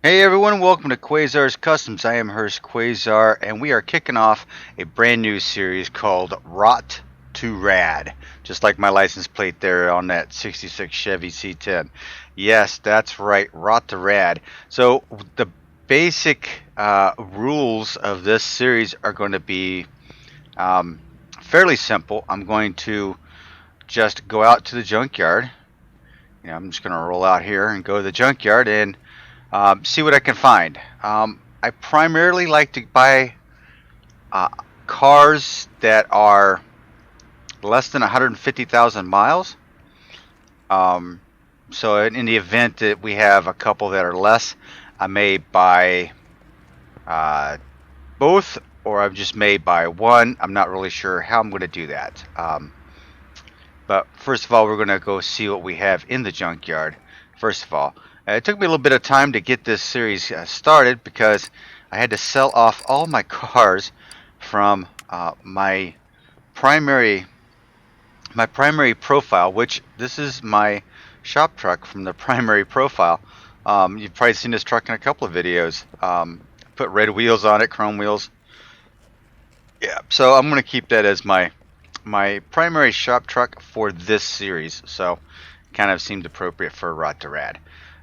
Hey everyone, welcome to Quayzar's Customs. I am Hurst Quayzar, and we are kicking off a brand new series called Rot2Rad. Just like my license plate there on that 66 Chevy C10. Yes, that's right, Rot2Rad. So the basic rules of this series are going to be fairly simple. I'm going to just go out to the junkyard. I'm just going to roll out here and go to the junkyard and see what I can find. I primarily like to buy uh, cars that are less than 150,000 miles. Um, so in the event that we have a couple that are less, I may buy uh, both, or I just may buy one. I'm not really sure how I'm going to do that. But first of all, we're going to go see what we have in the junkyard. First of all, it took me a little bit of time to get this series started because I had to sell off all my cars from my primary profile, which this is my shop truck from the primary profile. You've probably seen this truck in a couple of videos. Put red wheels on it, chrome wheels. Yeah, so I'm going to keep that as my primary shop truck for this series, so kind of seemed appropriate for Rot2Rad.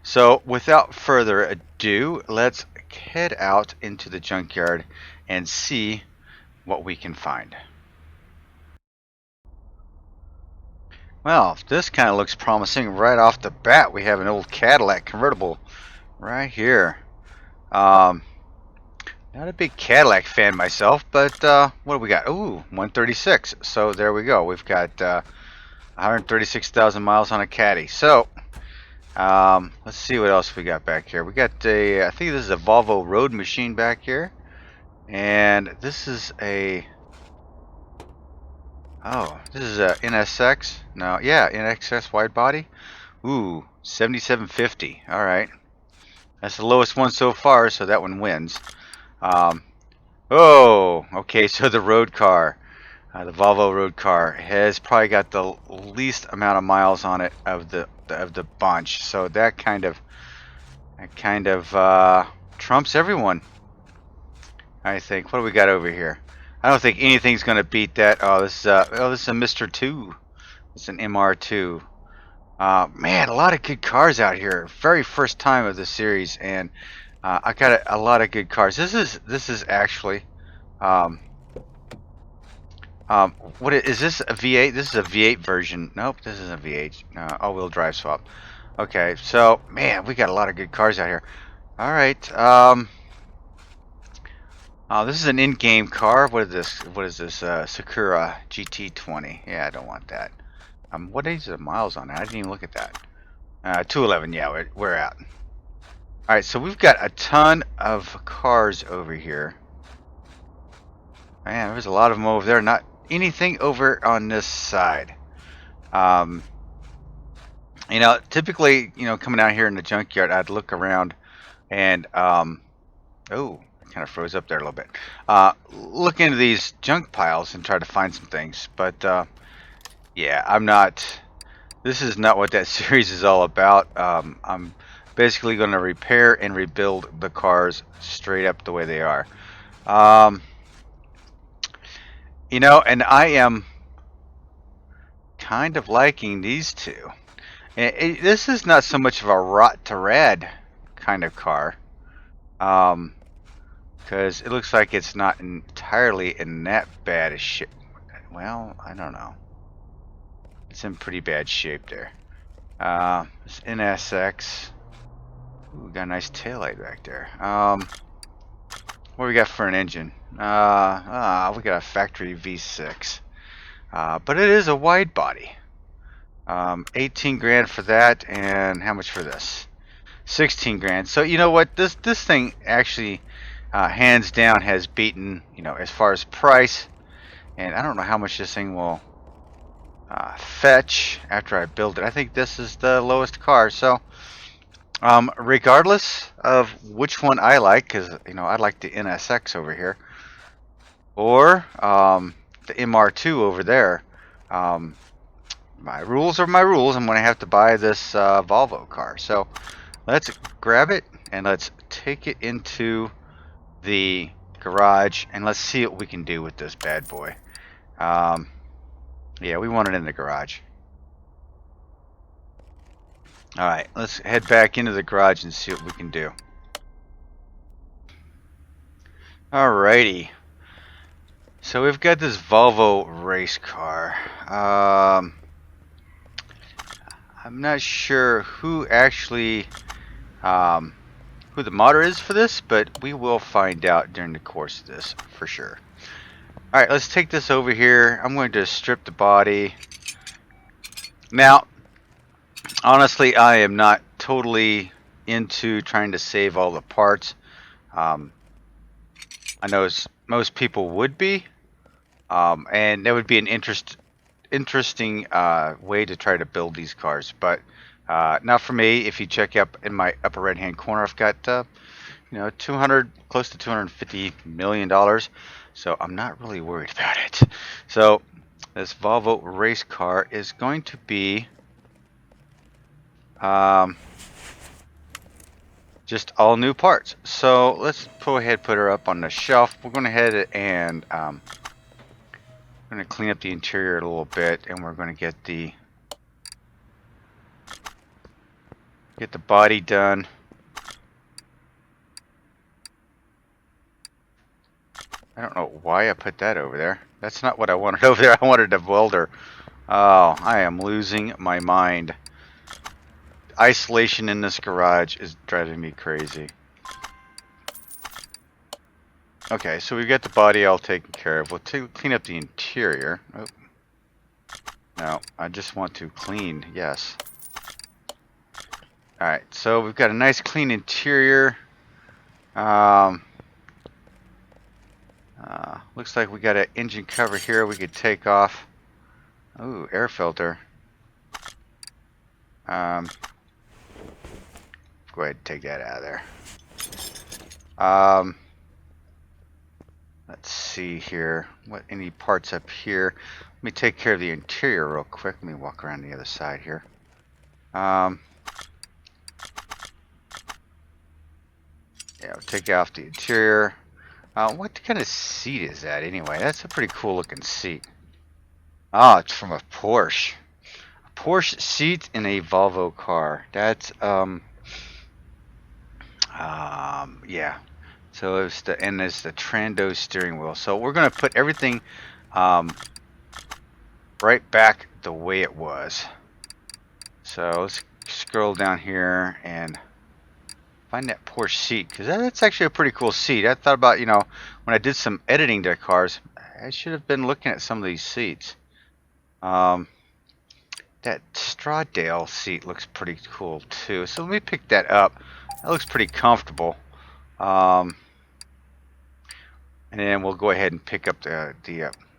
So without further ado, let's head out into the junkyard and see what we can find. Well, this kind of looks promising right off the bat. We have an old Cadillac convertible right here. Not a big Cadillac fan myself, but what do we got? Ooh, 136. So there we go. We've got 136,000 miles on a Caddy. So let's see what else we got back here. We got I think this is a Volvo road machine back here, and this is a NSX. No, yeah, NXS wide body. Ooh, 7750. All right, that's the lowest one so far, so that one wins. Oh, okay, so the road car, the Volvo road car, has probably got the least amount of miles on it of the bunch. So that kind of trumps everyone, I think. What do we got over here? I don't think anything's gonna beat that. Oh, this is a Mr. 2. It's an MR2. Man, a lot of good cars out here. Very first time of the series, and I got a lot of good cars. This is actually, what is this, a V8? This is a V8 version. Nope, this isn't a V8. All-wheel drive swap. Okay, so man, we got a lot of good cars out here. All right. This is an in-game car. What is this? What is this? Sakura GT20. Yeah, I don't want that. What is the miles on it? I didn't even look at that. 211. Yeah, we're out. All right, so we've got a ton of cars over here. Man, there's a lot of them over there. Not anything over on this side. Typically, coming out here in the junkyard, I'd look around and, oh, I kind of froze up there a little bit. Look into these junk piles and try to find some things. But, yeah, this is not what that series is all about. I'm basically going to repair and rebuild the cars straight up the way they are. And I am kind of liking these two. This is not so much of a Rot2Rad kind of car, because it looks like it's not entirely in that bad a shape. Well, I don't know. It's in pretty bad shape there. This NSX. Ooh, we got a nice taillight back there. What do we got for an engine? We got a factory V6. But it is a wide body. 18 grand for that, and how much for this? 16 grand. So you know what? This thing actually, hands down, has beaten, as far as price. And I don't know how much this thing will fetch after I build it. I think this is the lowest car. So regardless of which one I like, because I like the NSX over here, or the MR2 over there. My rules are my rules. I'm going to have to buy this Volvo car. So let's grab it and let's take it into the garage and let's see what we can do with this bad boy. Yeah, we want it in the garage. Alright, let's head back into the garage and see what we can do. Alrighty. So we've got this Volvo race car. I'm not sure who actually, who the modder is for this, but we will find out during the course of this for sure. Alright, let's take this over here. I'm going to strip the body. Now, honestly, I am not totally into trying to save all the parts. I know most people would be, and that would be an interesting way to try to build these cars, but not for me. If you check up in my upper right hand corner, I've got close to $250 million, so I'm not really worried about it. So this Volvo race car is going to be just all new parts. So let's go ahead and put her up on the shelf. We're going to head and we're going to clean up the interior a little bit, and we're going to get the body done. I don't know why I put that over there. That's not what I wanted over there. I wanted a welder. Oh, I am losing my mind. Isolation in this garage is driving me crazy. Okay, so we've got the body all taken care of. We'll clean up the interior. Oh. No, I just want to clean. Yes. Alright, so we've got a nice clean interior. Looks like we got an engine cover here we could take off. Ooh, air filter. Go ahead and take that out of there. Let's see here. Any parts up here? Let me take care of the interior real quick. Let me walk around the other side here. Yeah, we'll take off the interior. What kind of seat is that anyway? That's a pretty cool looking seat. Ah, it's from a Porsche. A Porsche seat in a Volvo car. That's yeah. So it's the Trando steering wheel. So we're gonna put everything right back the way it was. So let's scroll down here and find that Porsche seat, because that's actually a pretty cool seat. I thought about, when I did some editing to cars, I should have been looking at some of these seats. That Stradale seat looks pretty cool too. So let me pick that up. That looks pretty comfortable. And then we'll go ahead and pick up the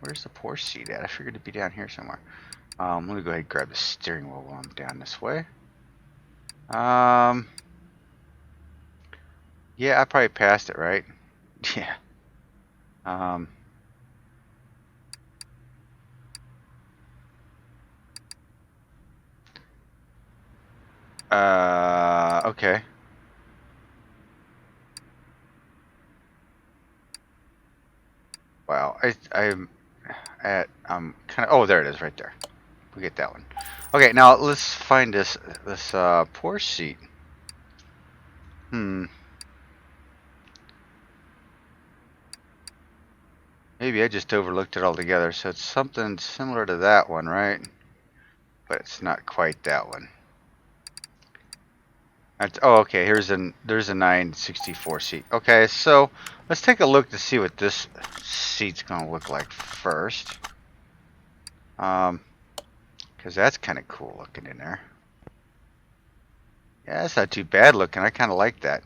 where's the Porsche seat at? I figured it'd be down here somewhere. Let me go ahead and grab the steering wheel while I'm down this way. Yeah, I probably passed it, right? Yeah. Okay. Wow, I'm kind of, oh, there it is right there. We get that one. Okay, now let's find this Porsche seat. Maybe I just overlooked it altogether. So it's something similar to that one, right? But it's not quite that one. Oh, okay. There's a 964 seat. Okay, so let's take a look to see what this seat's gonna look like first. Because that's kind of cool looking in there. Yeah, that's not too bad looking. I kind of like that.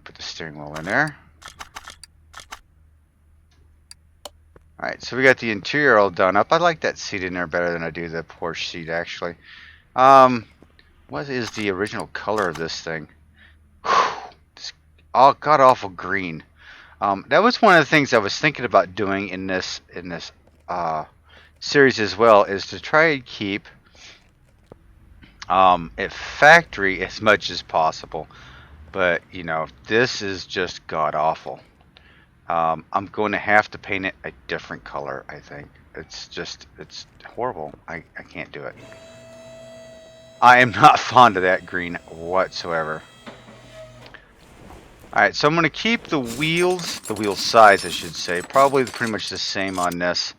Put the steering wheel in there. Alright, so we got the interior all done up. I like that seat in there better than I do the Porsche seat, actually. What is the original color of this thing? It's all god-awful green. That was one of the things I was thinking about doing in this series as well, is to try and keep at factory as much as possible. But, you know, this is just god-awful. I'm going to have to paint it a different color, I think. It's horrible. I can't do it. I am not fond of that green whatsoever. Alright, so I'm going to keep the wheel size, I should say, probably pretty much the same on this.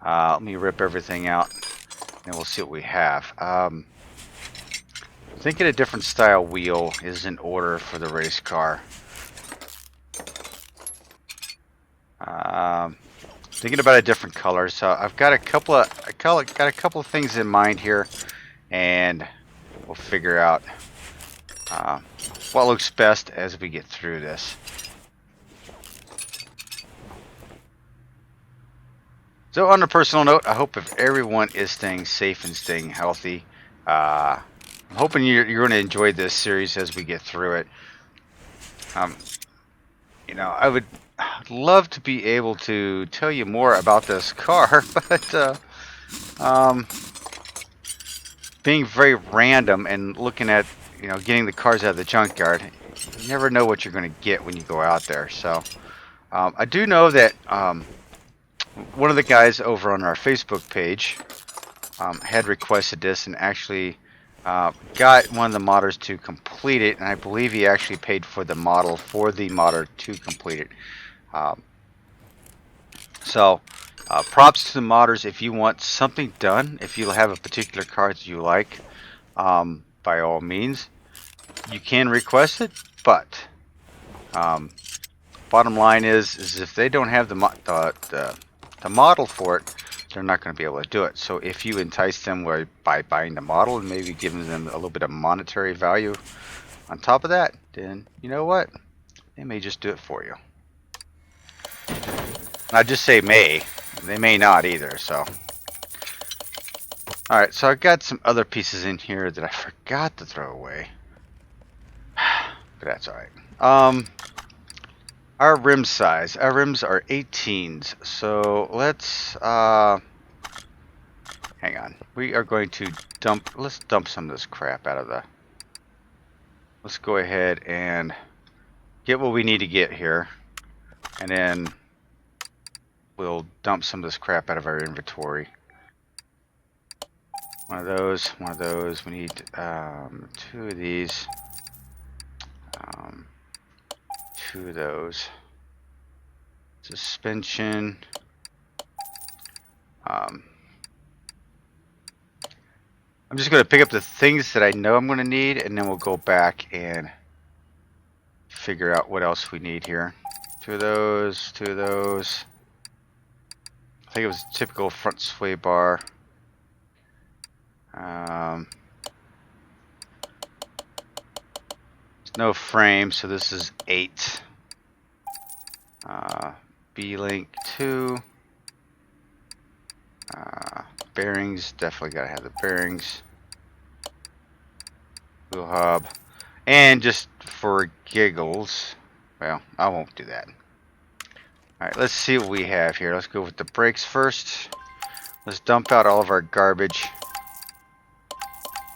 Let me rip everything out, and we'll see what we have. Thinking a different style wheel is in order for the race car. Thinking about a different color, so I've got a couple of things in mind here, and we'll figure out what looks best as we get through this. So on a personal note, I hope if everyone is staying safe and staying healthy. I'm hoping you're going to enjoy this series as we get through it. You know, I would love to be able to tell you more about this car, but being very random and looking at, you know, getting the cars out of the junkyard, you never know what you're going to get when you go out there. So I do know that one of the guys over on our Facebook page had requested this and actually got one of the modders to complete it, and I believe he actually paid for the model for the modder to complete it. So props to the modders. If you want something done, if you have a particular card that you like, by all means, you can request it. But bottom line is if they don't have the model for it, they're not going to be able to do it. So if you entice them by buying the model and maybe giving them a little bit of monetary value on top of that, then you know what? They may just do it for you. I just say may. They may not either, so. Alright, so I got some other pieces in here that I forgot to throw away. But that's alright. Our rim size. Our rims are 18s. So let's hang on. We are going to let's dump some of this crap out of the. Let's go ahead and get what we need to get here. And then we'll dump some of this crap out of our inventory. One of those, one of those. We need 2 of these. 2 of those. Suspension. I'm just going to pick up the things that I know I'm going to need, and then we'll go back and figure out what else we need here. 2 of those, 2 of those. I think it was a typical front sway bar. No frame, so this is 8. B-Link 2. Bearings, definitely gotta have the bearings. Wheel hub. And just for giggles, well, I won't do that. Alright, let's see what we have here. Let's go with the brakes first. Let's dump out all of our garbage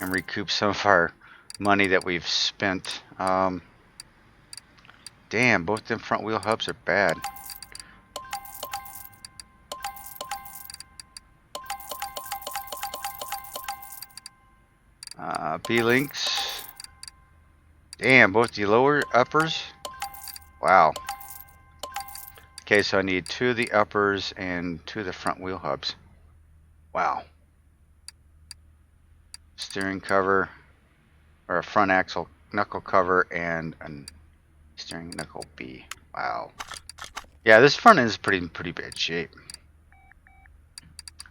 and recoup some of our money that we've spent. Damn, both them front wheel hubs are bad. B-links. Damn, both the lower uppers. Wow. Okay, so I need 2 of the uppers and 2 of the front wheel hubs. Wow. Steering cover, or a front axle knuckle cover, and a steering knuckle B. Wow. Yeah, this front end is pretty bad shape.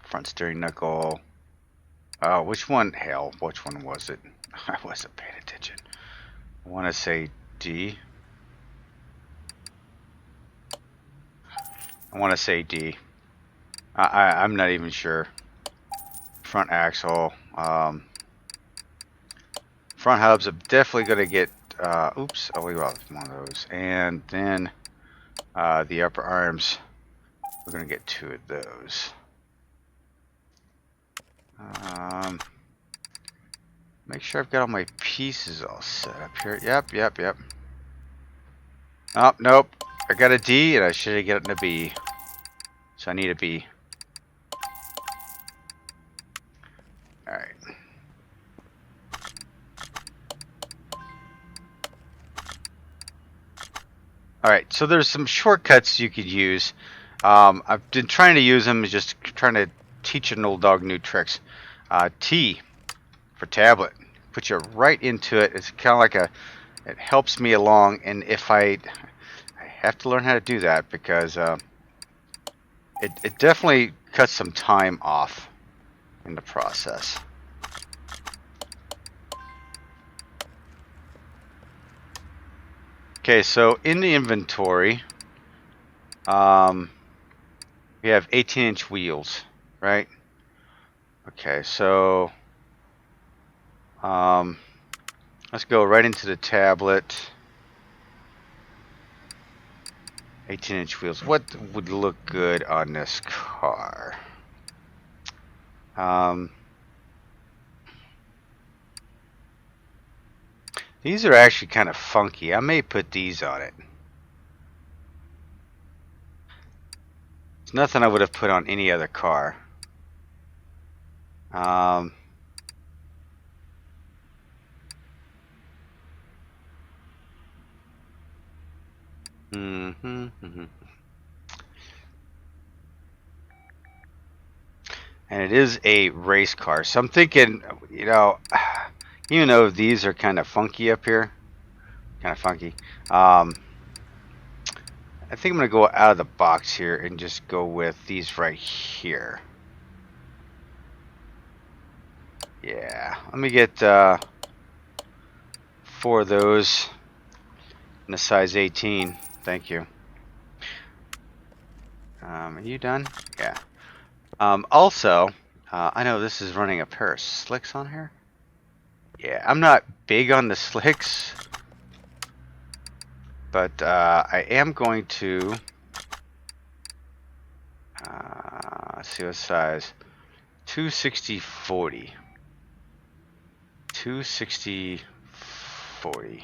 Front steering knuckle. Oh, which one? Hell, which one was it? I wasn't paying attention. I want to say D. I want to say D. I'm not even sure. Front axle. Front hubs are definitely going to get. Oops, I'll leave out one of those. And then the upper arms. We're going to get 2 of those. Make sure I've got all my pieces all set up here. Yep. Oh, nope. I got a D and I should have gotten a B. So I need a B. Alright. Alright, so there's some shortcuts you could use. I've been trying to use them, just trying to teach an old dog new tricks. T for tablet. Put you right into it. It's kind of like it helps me along, and if I have to learn how to do that because it definitely cuts some time off in the process. Okay, so in the inventory, we have 18-inch wheels, right? Okay, so let's go right into the tablet. 18-inch wheels. What would look good on this car? These are actually kind of funky. I may put these on it. It's nothing I would have put on any other car. And it is a race car, so I'm thinking, you know, even though these are kind of funky up here, I think I'm gonna go out of the box here and just go with these right here. Yeah, let me get 4 of those in a size 18. Thank you. Are you done? Yeah. Also, I know this is running a pair of slicks on here. Yeah, I'm not big on the slicks, but I am going to let's see what size. 260/40. 260/40.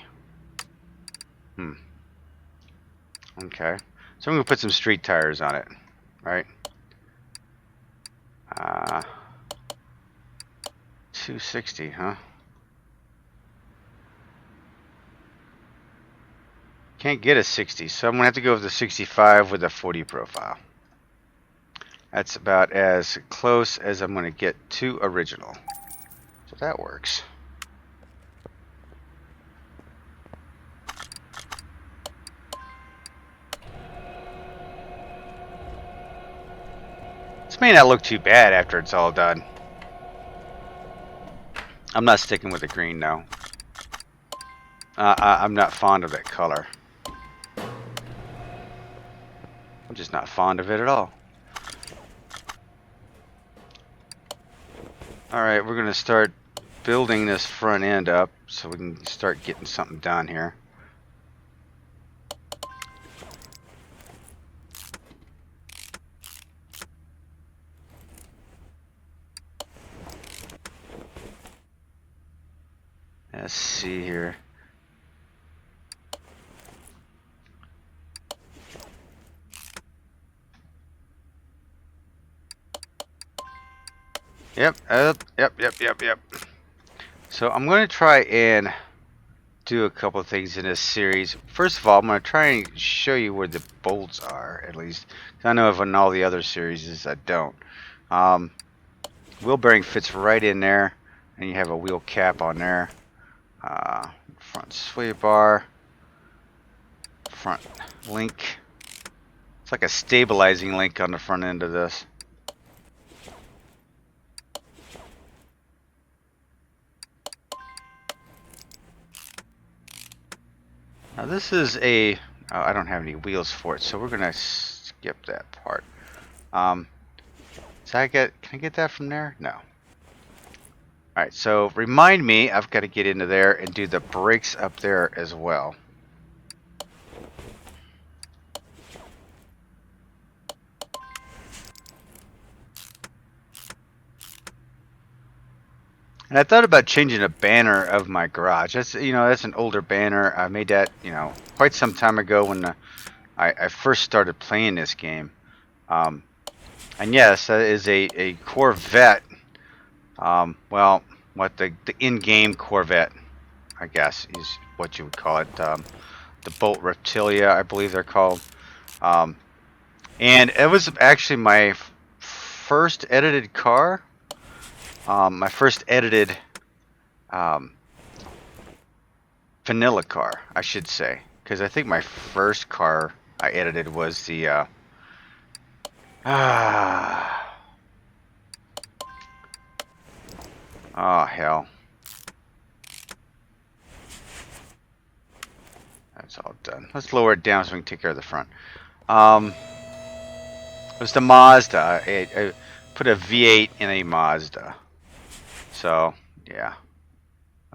Okay. So I'm gonna put some street tires on it, right? 260, huh? Can't get a 60, so I'm gonna have to go with the 65 with a 40 profile. That's about as close as I'm gonna get to original. So that works. This may not look too bad after it's all done. I'm not sticking with the green though. I'm not fond of that color. I'm just not fond of it at all. Alright, we're going to start building this front end up so we can start getting something done here. Let's see here. Yep. So I'm going to try and do a couple of things in this series. First of all, I'm going to try and show you where the bolts are, at least. I know if in all the other series I don't. Wheel bearing fits right in there, and you have a wheel cap on there. Front sway bar, front link. It's like a stabilizing link on the front end of this. Now this is a, I don't have any wheels for it, so we're gonna skip that part. Can I get that from there? No. Alright, so remind me, I've got to get into there and do the brakes up there as well. And I thought about changing the banner of my garage. That's, that's an older banner. I made that, quite some time ago when I first started playing this game. And yes, that is a Corvette. Well, what the in-game Corvette, I guess, is what you would call it. The Bolt Reptilia, I believe they're called. And it was actually my first edited car. My first edited vanilla car, I should say. Because I think my first car I edited was the... oh, hell. That's all done. Let's lower it down so we can take care of the front. It was the Mazda. I put a V8 in a Mazda. So, yeah.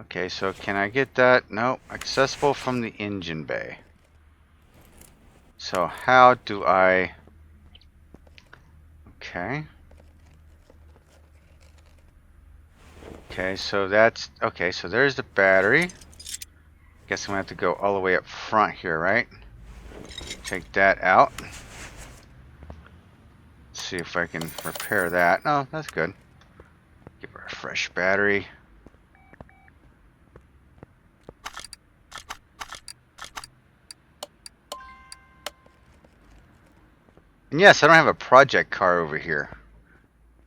Okay, so can I get that? No, accessible from the engine bay. So how do I... Okay. Okay, so that's... Okay, so there's the battery. Guess I'm going to have to go all the way up front here, right? Take that out. See if I can repair that. No, that's good. Give her a fresh battery. And yes, I don't have a project car over here.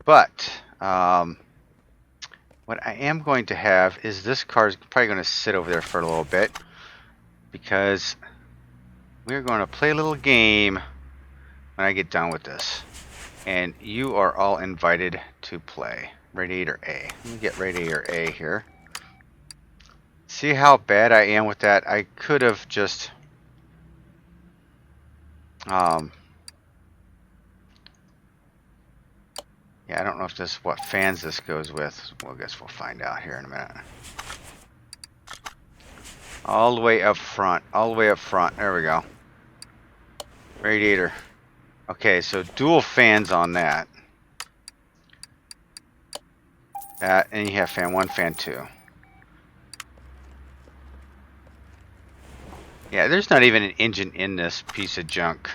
But what I am going to have is this car is probably going to sit over there for a little bit. Because we're going to play a little game when I get done with this. And you are all invited to play. Radiator A. Let me get Radiator A here. See how bad I am with that? I could have just... yeah, I don't know if this what fans this goes with. Well, I guess we'll find out here in a minute. All the way up front. All the way up front. There we go. Radiator. Okay, so dual fans on that. That, and you have fan 1, fan 2. Yeah, there's not even an engine in this piece of junk.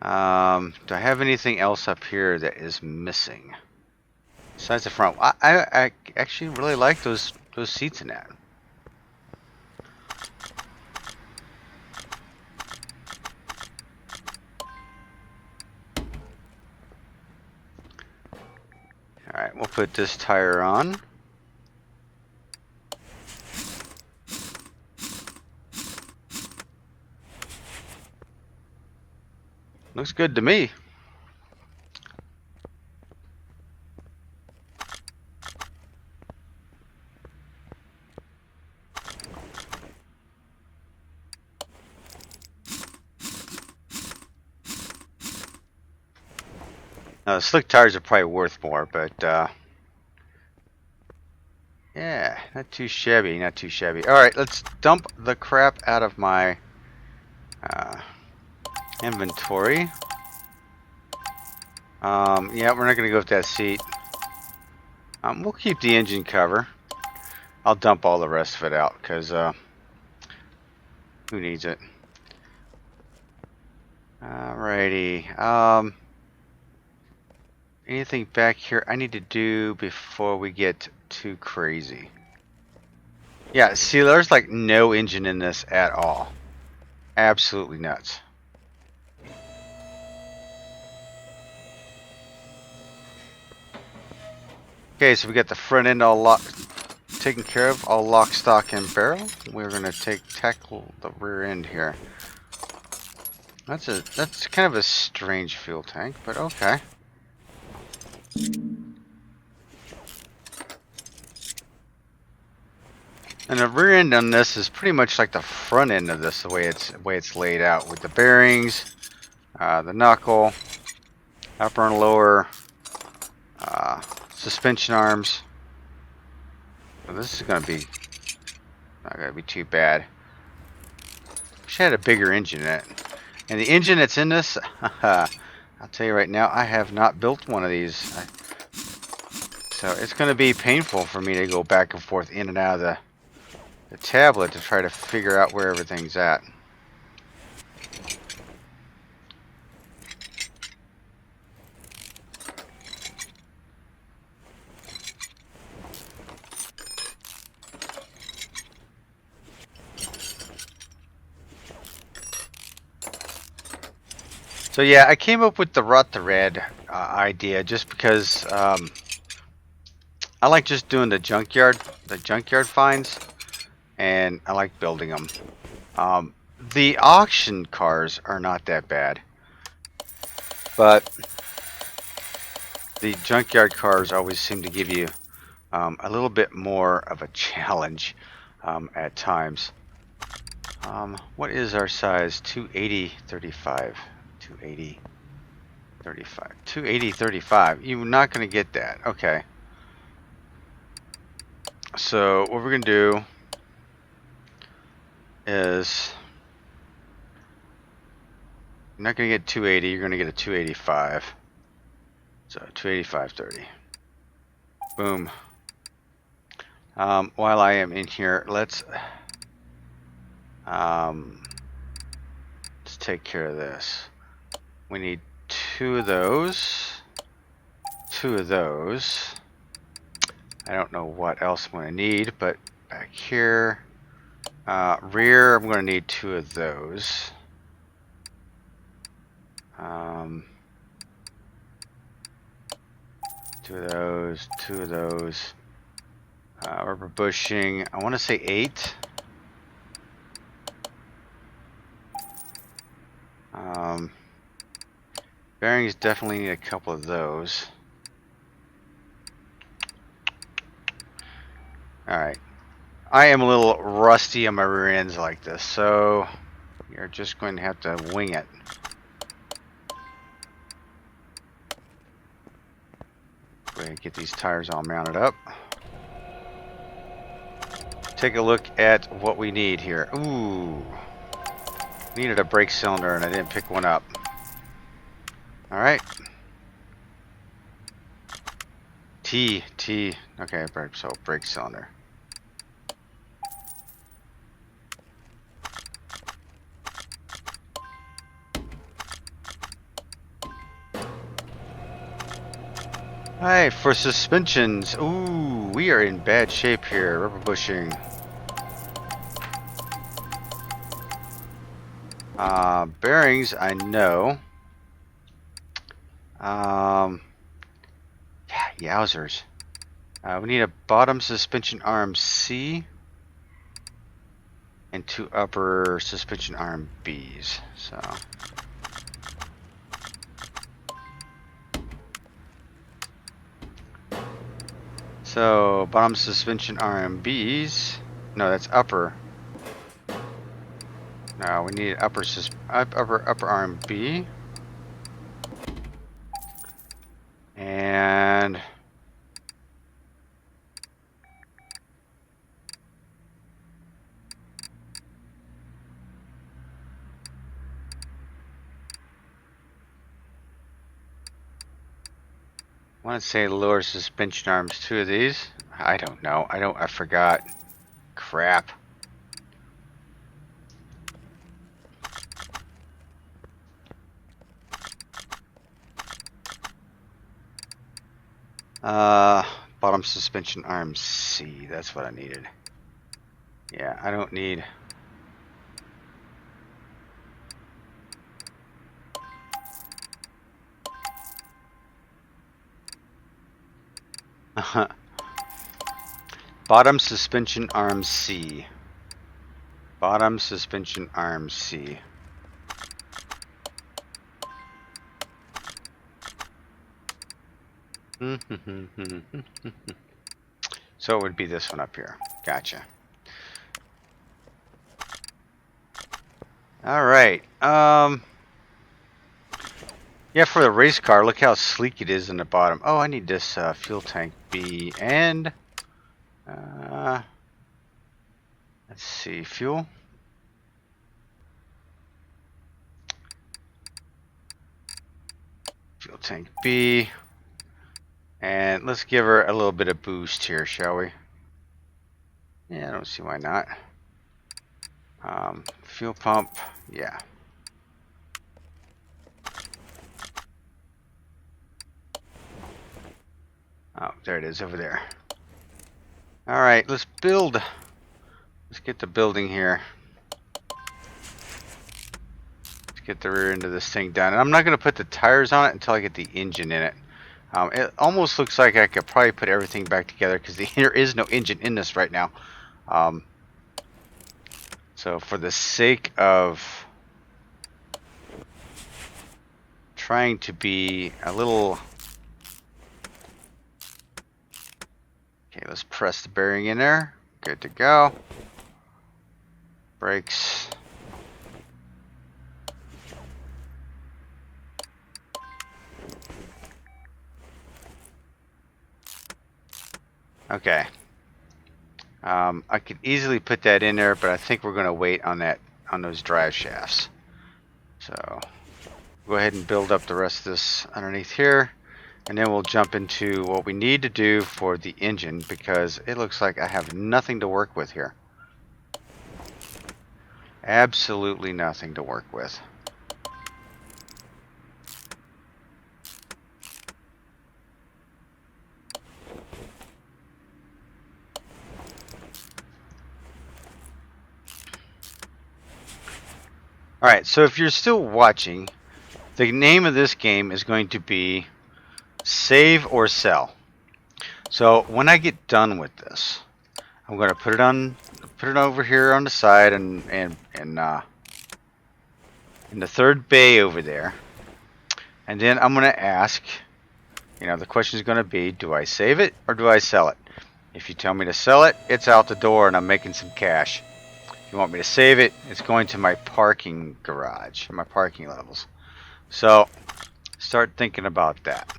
Do I have anything else up here that is missing? Besides the front. I actually really like those seats in that. Alright, we'll put this tire on. Looks good to me. Now, the slick tires are probably worth more, but yeah, not too shabby, not too shabby. All right, let's dump the crap out of my inventory. Yeah, we're not gonna go with that seat. We'll keep the engine cover. I'll dump all the rest of it out because who needs it? Alrighty. Anything back here I need to do before we get too crazy? Yeah, see, there's like no engine in this at all. Absolutely nuts. Okay, so we got the front end all taken care of, all lock, stock, and barrel. We're gonna tackle the rear end here. That's kind of a strange fuel tank, but okay. And the rear end on this is pretty much like the front end of this, the way it's laid out, with the bearings, the knuckle, upper and lower, suspension arms. Well, this is gonna be not gonna be too bad. Wish I had a bigger engine in it. And the engine that's in this, I'll tell you right now, I have not built one of these. So it's going to be painful for me to go back and forth in and out of the tablet to try to figure out where everything's at. So yeah, I came up with the Rot2Rad idea just because I like just doing the junkyard finds, and I like building them. The auction cars are not that bad, but the junkyard cars always seem to give you a little bit more of a challenge at times. What is our size? 280, 35. 280, 35. 280, 35. You're not going to get that. Okay. So what we're going to do is, you're not going to get 280. You're going to get a 285. So 285.30. Boom. While I am in here, let's take care of this. We need 2 of those. 2 of those. I don't know what else I'm going to need, but back here, rear, I'm going to need 2 of those. 2 of those, 2 of those. Rubber bushing, I want to say 8. Bearings definitely need a couple of those. Alright. I am a little rusty on my rear ends like this, so you're just going to have to wing it. Go ahead and get these tires all mounted up. Take a look at what we need here. Ooh. Needed a brake cylinder and I didn't pick one up. Alright. T. Okay, so brake cylinder. Alright, for suspensions. Ooh, we are in bad shape here. Rubber bushing. Bearings, I know. Yeah, yowzers. We need a bottom suspension arm C and 2 upper suspension arm Bs. So bottom suspension arm Bs. No, that's upper. No, we need upper arm B. And I want to say lower suspension arms, 2 of these. I don't know. I forgot. Crap. Bottom suspension arm C. That's what I needed. Yeah, I don't need. Bottom suspension arm C. Bottom suspension arm C. So it would be this one up here. Gotcha. All right. Yeah, for the race car, look how sleek it is in the bottom. Oh, I need this fuel tank B and let's see, fuel. Fuel tank B. And let's give her a little bit of boost here, shall we? Yeah, I don't see why not. Fuel pump, yeah. Oh, there it is over there. All right, let's build. Let's get the building here. Let's get the rear end of this thing done. And I'm not going to put the tires on it until I get the engine in it. It almost looks like I could probably put everything back together because there is no engine in this right now. So for the sake of trying to be a little... Okay, let's press the bearing in there. Good to go. Brakes. Okay. I could easily put that in there, but I think we're going to wait on that, on those drive shafts. So go ahead and build up the rest of this underneath here, and then we'll jump into what we need to do for the engine, because it looks like I have nothing to work with here. Absolutely nothing to work with. Alright, so if you're still watching, the name of this game is going to be Save or Sell. So when I get done with this, I'm going to put it over here on the side and in the third bay over there. And then I'm going to ask, the question is going to be, do I save it or do I sell it? If you tell me to sell it, it's out the door and I'm making some cash. If you want me to save it, it's going to my parking garage, my parking levels. So start thinking about that.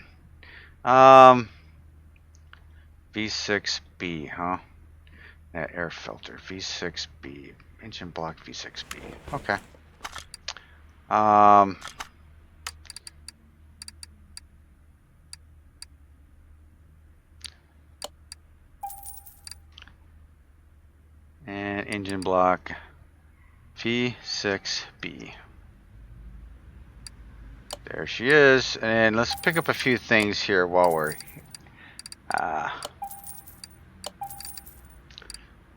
V6B, huh? That air filter, V6B, engine block V6B. Okay. And engine block V6B. There she is. And let's pick up a few things here while we're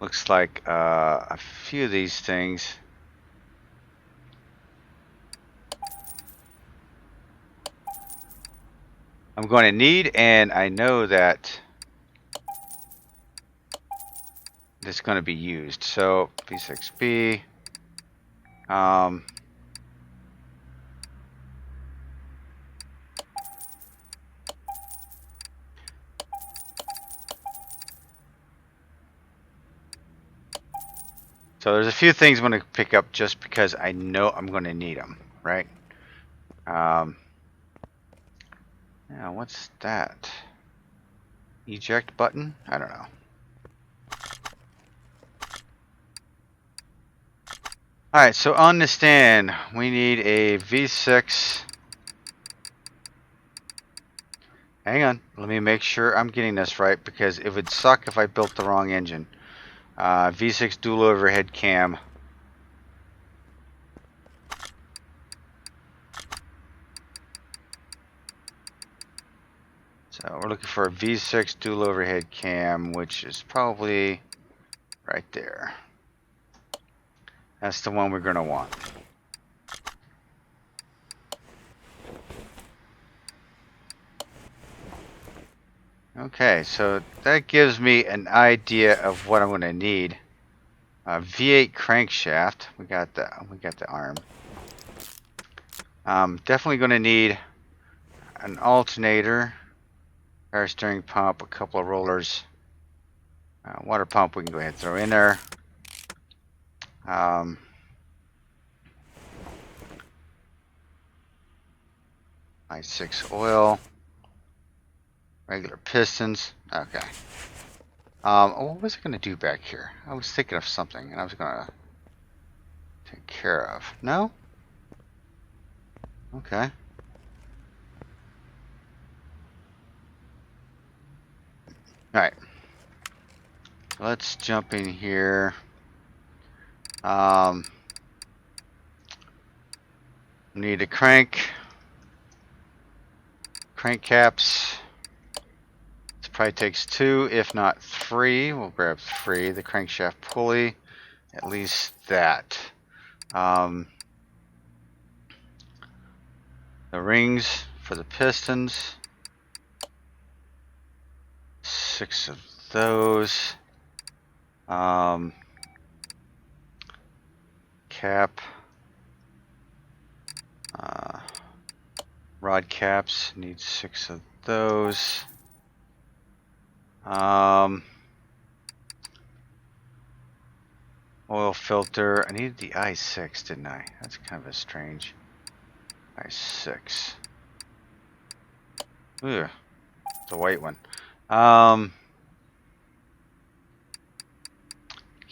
looks like a few of these things I'm going to need, and I know that it's going to be used. So V6B, so there's a few things I'm going to pick up just because I know I'm going to need them, right? Now what's that? Eject button? I don't know. Alright, so on the stand, we need a V6. Hang on, let me make sure I'm getting this right, because it would suck if I built the wrong engine. V6 dual overhead cam. So we're looking for a V6 dual overhead cam, which is probably right there. That's the one we're going to want. Okay, so that gives me an idea of what I'm going to need. V8 crankshaft. We got the arm. Definitely going to need an alternator, power steering pump, a couple of rollers, water pump. We can go ahead and throw in there. I6 oil, regular pistons. Okay. What was I going to do back here? I was thinking of something, and I was going to take care of. No? Okay. Alright. Let's jump in here. Need a crank caps. This probably takes 2, if not 3. We'll grab 3. The crankshaft pulley, at least that. The rings for the pistons, 6 of those. Cap. Rod caps, need 6 of those. Oil filter, I needed the i6, didn't I? That's kind of a strange i6. Ugh, it's a white one.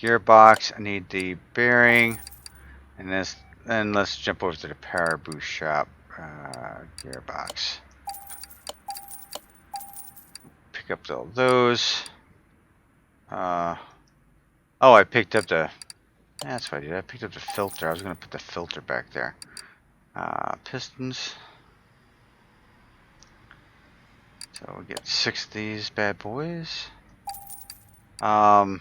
Gearbox, I need the bearing, and this. Then let's jump over to the power boost shop. Gearbox. Pick up all those. Oh, I picked up the. That's what I did. I picked up the filter. I was going to put the filter back there. Pistons. So we'll get 6 of these bad boys. What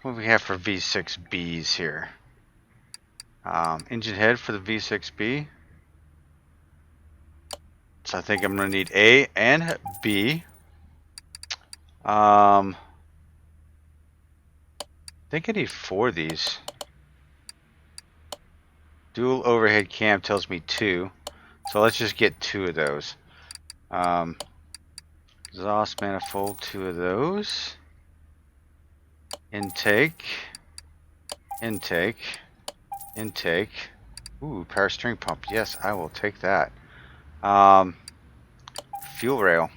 do we have for V6Bs here? Engine head for the V6B. So I think I'm going to need A and B. I think I need 4 of these. Dual overhead cam tells me 2. So let's just get 2 of those. Exhaust manifold, 2 of those. Intake. Ooh, power steering pump. Yes, I will take that. Fuel rail.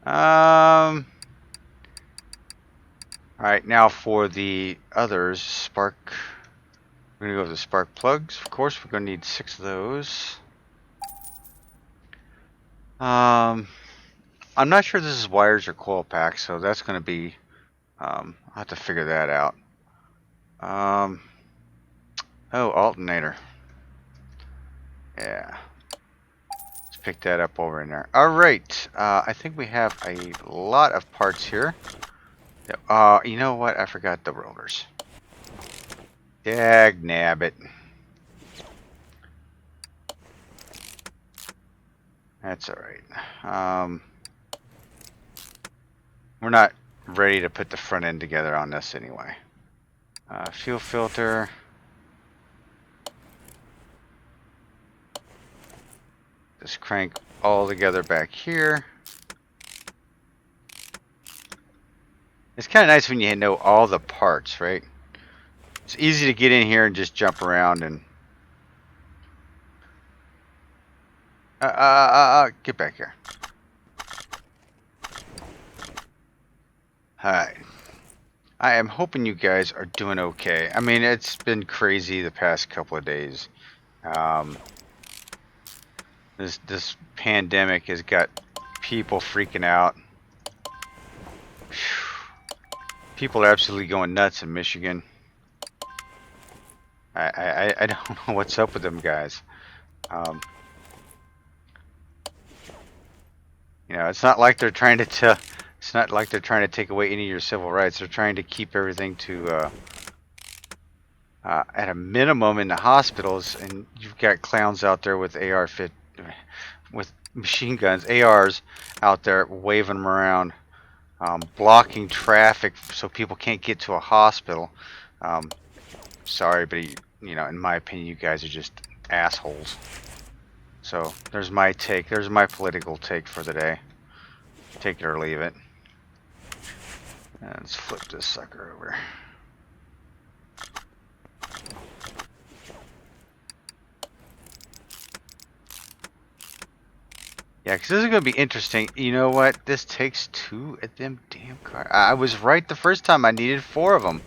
Alright, now for the others, spark. We're going to go with the spark plugs. Of course, we're going to need 6 of those. I'm not sure this is wires or coil packs, so that's going to be, I'll have to figure that out. Oh, alternator. Yeah. Let's pick that up over in there. Alright, I think we have a lot of parts here. You know what? I forgot the rollers. Dag nabbit. That's alright. We're not ready to put the front end together on this anyway. Fuel filter. Just crank all together back here. It's kind of nice when you know all the parts, right? It's easy to get in here and just jump around and get back here. Alright. I am hoping you guys are doing okay. I mean, it's been crazy the past couple of days. This pandemic has got people freaking out. People are absolutely going nuts in Michigan. I don't know what's up with them guys. You know, it's not like they're trying to it's not like they're trying to take away any of your civil rights. They're trying to keep everything to at a minimum in the hospitals, and you've got clowns out there with with machine guns, ARs out there waving them around, blocking traffic so people can't get to a hospital. Sorry, but you know, in my opinion, you guys are just assholes. So there's my take. There's my political take for the day. Take it or leave it. And let's flip this sucker over. Yeah, because this is going to be interesting. You know what? This takes 2 of them damn cars. I was right the first time. I needed 4 of them.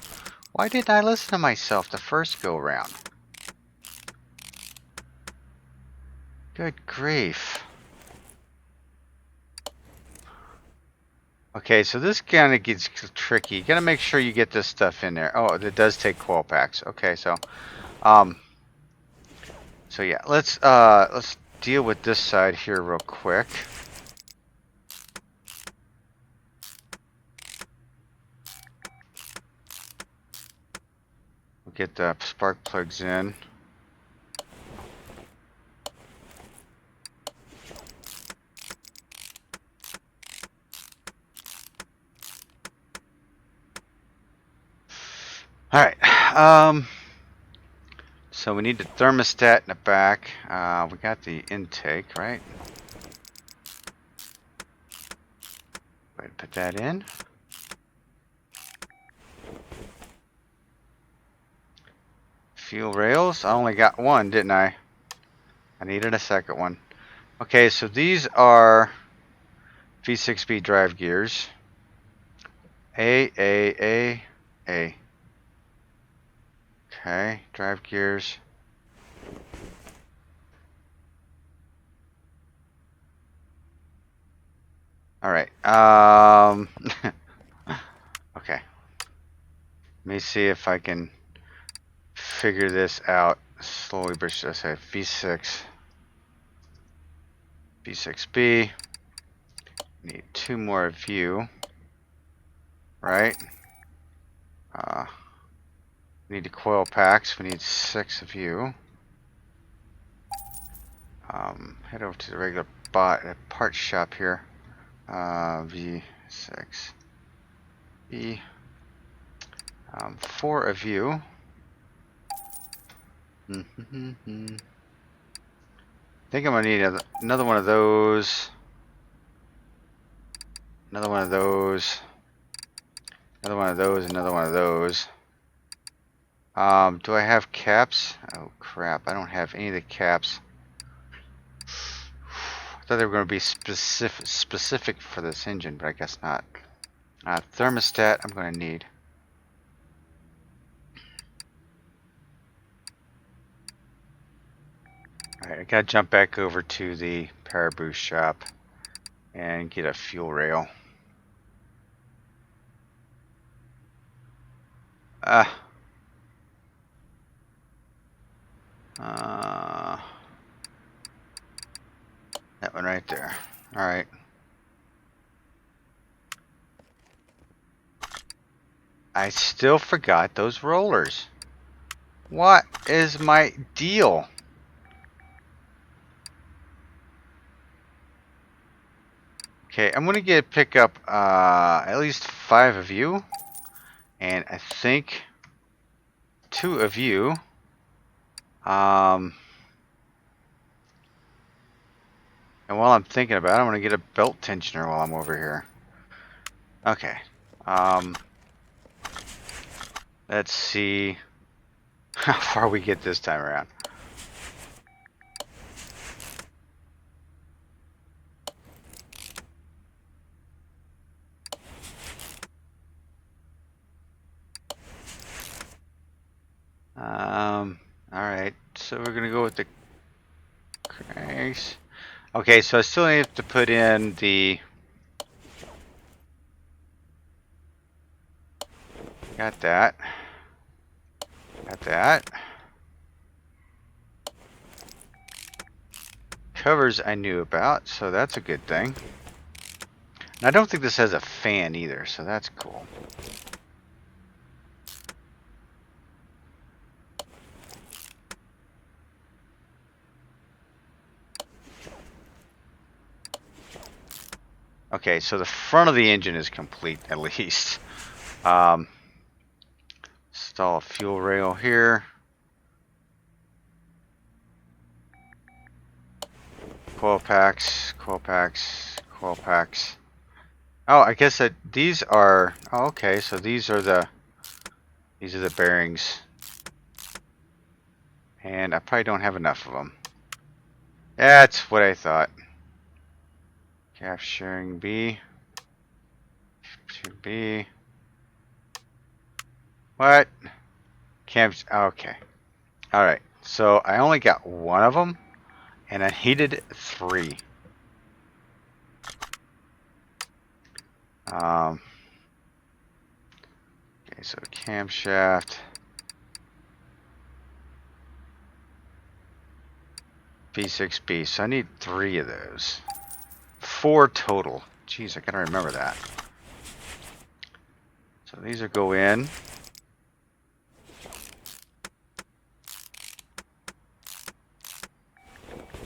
Why didn't I listen to myself the first go round? Good grief. Okay, so this kind of gets tricky. You gotta make sure you get this stuff in there. Oh, it does take coil packs. Okay, so yeah, let's deal with this side here real quick. We'll get the spark plugs in. All right. So we need the thermostat in the back. We got the intake, right? Go ahead and put that in. Fuel rails. I only got one, didn't I? I needed a second one. Okay, so these are V6B drive gears. A. Okay, drive gears. All right. Okay. Let me see if I can figure this out slowly. But I say V6B. Need two more of you. Right. We need the coil packs. We need 6 of you. Head over to the regular part shop here. V6B. 4 of you. I think I'm gonna need another one of those. Another one of those. Another one of those. Another one of those. Do I have caps? Oh crap! I don't have any of the caps. I thought they were going to be specific for this engine, but I guess not. Thermostat I'm going to need. Alright, I gotta jump back over to the Power Boost shop and get a fuel rail. That one right there. Alright. I still forgot those rollers. What is my deal? Okay, I'm gonna pick up at least 5 of you, and I think 2 of you. And while I'm thinking about it, I'm gonna get a belt tensioner while I'm over here. Okay. Let's see how far we get this time around. Alright, so we're gonna go with the cranks. Okay, so I still need to put in the... Got that. Got that. Covers I knew about, so that's a good thing. And I don't think this has a fan either, so that's cool. Okay, so the front of the engine is complete, at least. Install a fuel rail here. Coil packs, coil packs, coil packs. Oh, I guess that these are... Oh, okay, so these are the bearings. And I probably don't have enough of them. That's what I thought. Cap sharing B. 2B. What? Camps. Okay. Alright. So I only got 1 of them. And I needed 3. Okay, so camshaft, V6B. So I need 3 of those. 4 total. Jeez, I gotta remember that. So these will go in.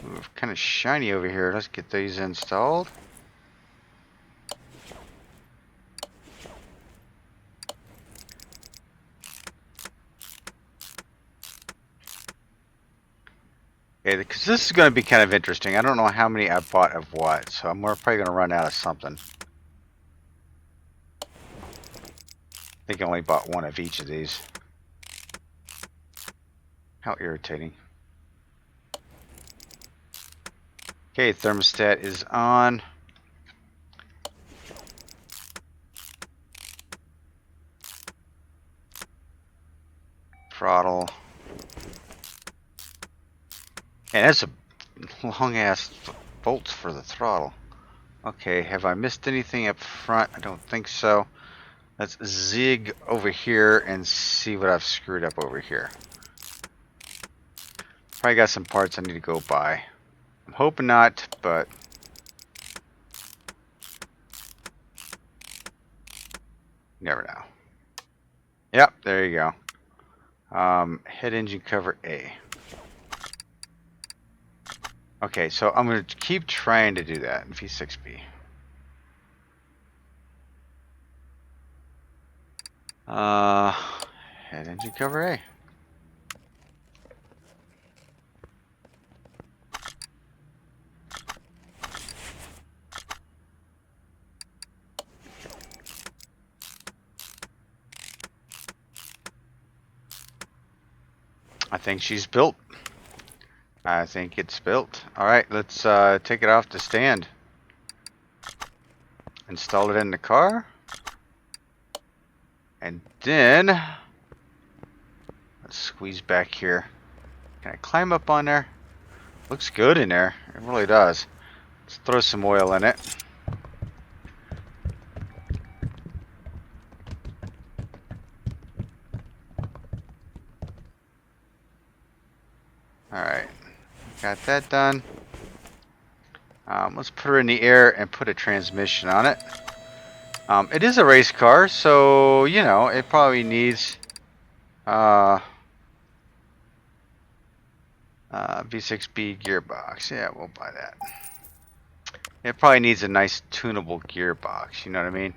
Ooh, kind of shiny over here. Let's get these installed. Okay, because this is going to be kind of interesting. I don't know how many I bought of what, so we're probably going to run out of something. I think I only bought 1 of each of these. How irritating. Okay, thermostat is on. Throttle. And that's a long ass bolts for the throttle. Okay, have I missed anything up front? I don't think so. Let's zig over here and see what I've screwed up over here. Probably got some parts I need to go buy. I'm hoping not, but never know. Yep, there you go. Head engine cover A. Okay, so I'm going to keep trying to do that in V6B. Head engine cover A. I think she's built. I think it's built. Alright, let's take it off the stand. Install it in the car. And then let's squeeze back here. Can I climb up on there? Looks good in there. It really does. Let's throw some oil in it. Alright. Got that done. Let's put her in the air and put a transmission on it. It is a race car, so, you know, it probably needs V6B gearbox. Yeah, we'll buy that. It probably needs a nice tunable gearbox, you know what I mean?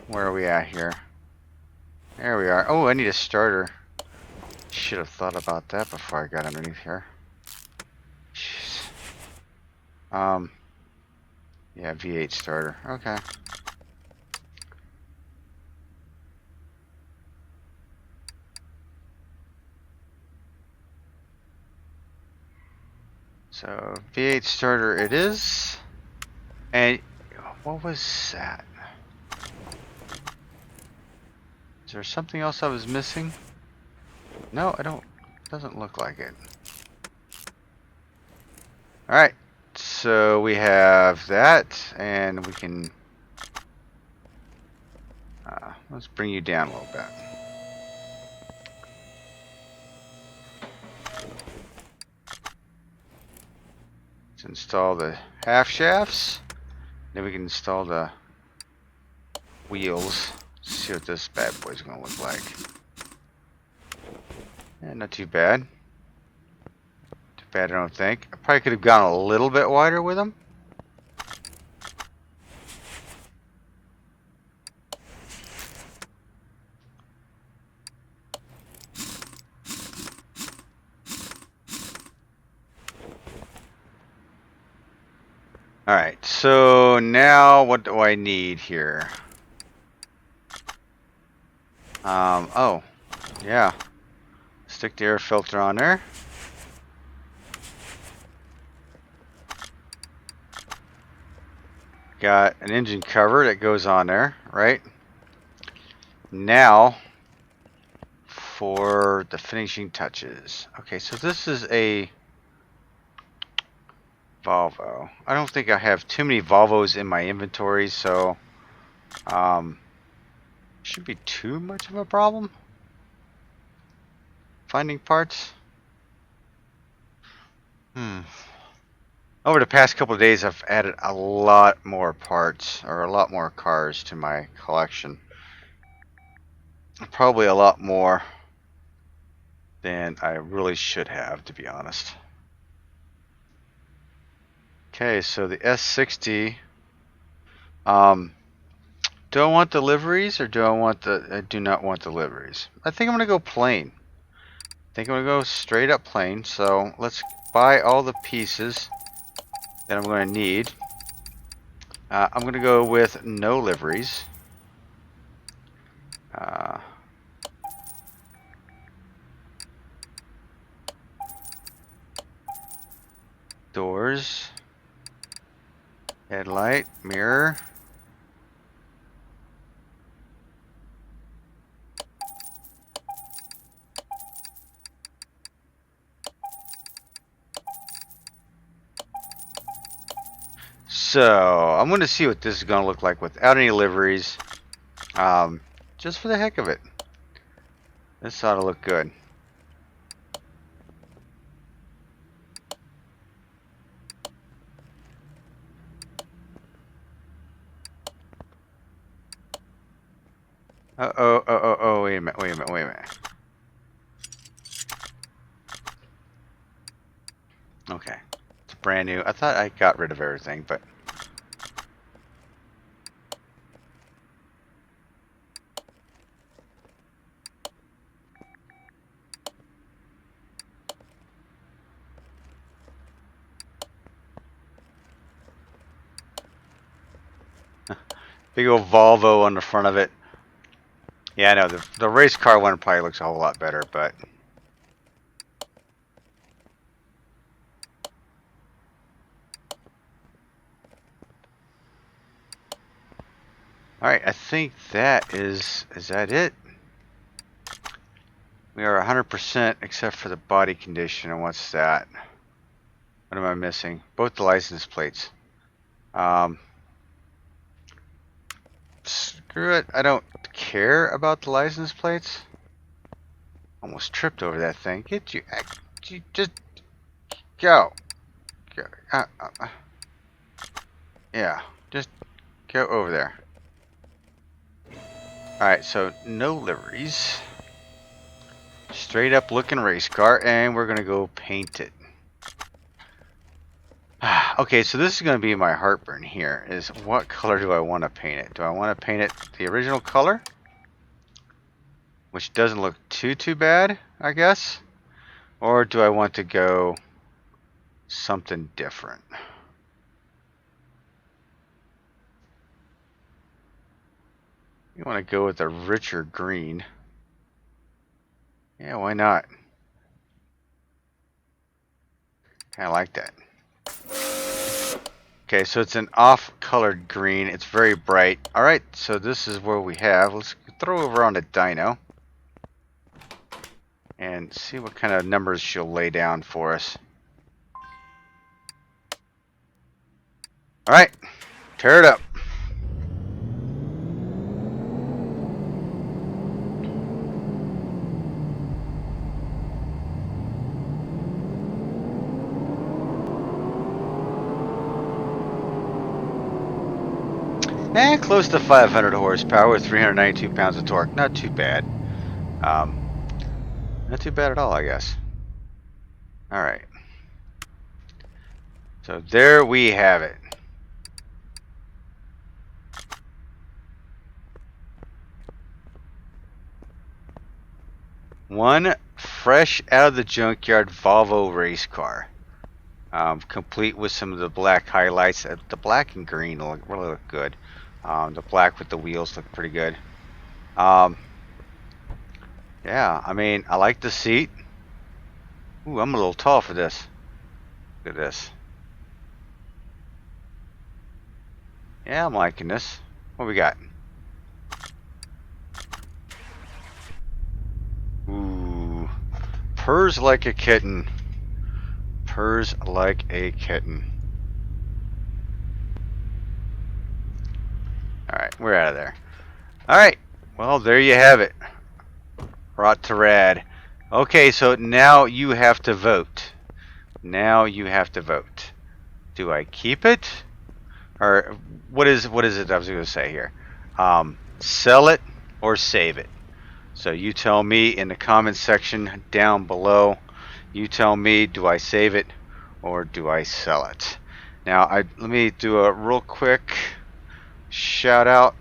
Where are we at here? There we are. Oh, I need a starter. Should have thought about that before I got underneath here. Jeez. Yeah, V8 starter. Okay. So V8 starter it is. And what was that? Is there something else I was missing? No, I don't. Doesn't look like it. All right. So we have that, and we can. Let's bring you down a little bit. Let's install the half shafts. Then we can install the wheels. See what this bad boy's gonna look like. Yeah, not too bad. Too bad, I don't think. I probably could have gone a little bit wider with them. Alright, so now what do I need here? Oh, yeah. Stick the air filter on there. Got an engine cover that goes on there, right? Now, for the finishing touches. Okay, so this is a Volvo. I don't think I have too many Volvos in my inventory, so Shouldn't be too much of a problem finding parts. Over the past couple of days, I've added a lot more parts, or a lot more cars to my collection. Probably a lot more than I really should have, to be honest. Okay, so the S60. Do I want deliveries, or do I want the? I do not want deliveries. I think I'm gonna go plain. I think I'm gonna go straight up plain. So let's buy all the pieces that I'm gonna need. I'm gonna go with no liveries. Doors, headlight, mirror. So I'm going to see what this is going to look like without any liveries, just for the heck of it. This ought to look good. Oh, wait a minute. Okay, it's brand new. I thought I got rid of everything, but big old Volvo on the front of it. Yeah, I know the race car one probably looks a whole lot better, but all right. I think that is that it? We are 100% except for the body condition. And what's that? What am I missing? Both the license plates. Screw it. I don't care about the license plates. Almost tripped over that thing. Get you just go. Yeah, just go over there. Alright, so no liveries. Straight up looking race car, and we're gonna go paint it. Okay, so this is going to be my heartburn here, is what color do I want to paint it? Do I want to paint it the original color? Which doesn't look too bad, I guess. Or do I want to go something different? You want to go with a richer green. Yeah, why not? I like that. Okay, so it's an off-colored green. It's very bright. Alright, so this is where we have. Let's throw over on the dyno and see what kind of numbers she'll lay down for us. Alright, tear it up. Close to 500 horsepower with 392 pounds of torque. Not too bad. Not too bad at all, I guess. Alright. So there we have it. One fresh out of the junkyard Volvo race car. Complete with some of the black highlights. The black and green really look good. The black with the wheels look pretty good. Yeah, I mean, I like the seat. Ooh, I'm a little tall for this. Look at this. Yeah, I'm liking this. What we got? Ooh, purrs like a kitten. Purrs like a kitten. Alright. We're out of there. Alright, well, there you have it. Rot2Rad. Okay, so now you have to vote. Now you have to vote. Do I keep it? Or what is it I was going to say here? Sell it or save it. So you tell me in the comment section down below. You tell me, do I save it or do I sell it? Now, let me do a real quick shout out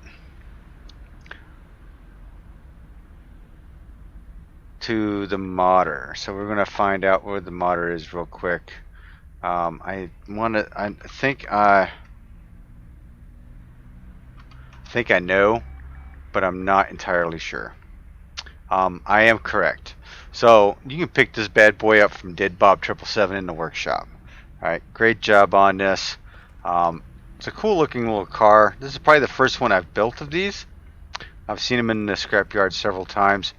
to the modder. So we're gonna find out where the modder is real quick. I think I know, but I'm not entirely sure. I am correct. So you can pick this bad boy up from Dead Bob 777 in the workshop. All right, great job on this. It's a cool looking little car. This is probably the first one I've built of these. I've seen them in the scrapyard several times.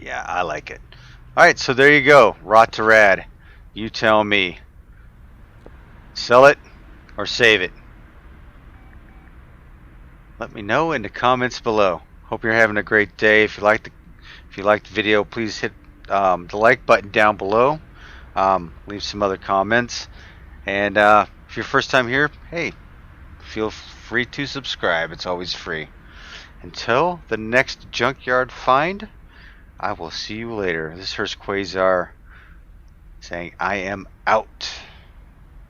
Yeah, I like it. Alright, so there you go. Rot2Rad. You tell me. Sell it or save it? Let me know in the comments below. Hope you're having a great day. If you liked the video, please hit the like button down below. Leave some other comments. And if you're first time here, hey, feel free to subscribe. It's always free. Until the next junkyard find, I will see you later. This is Hurst Quayzar saying I am out.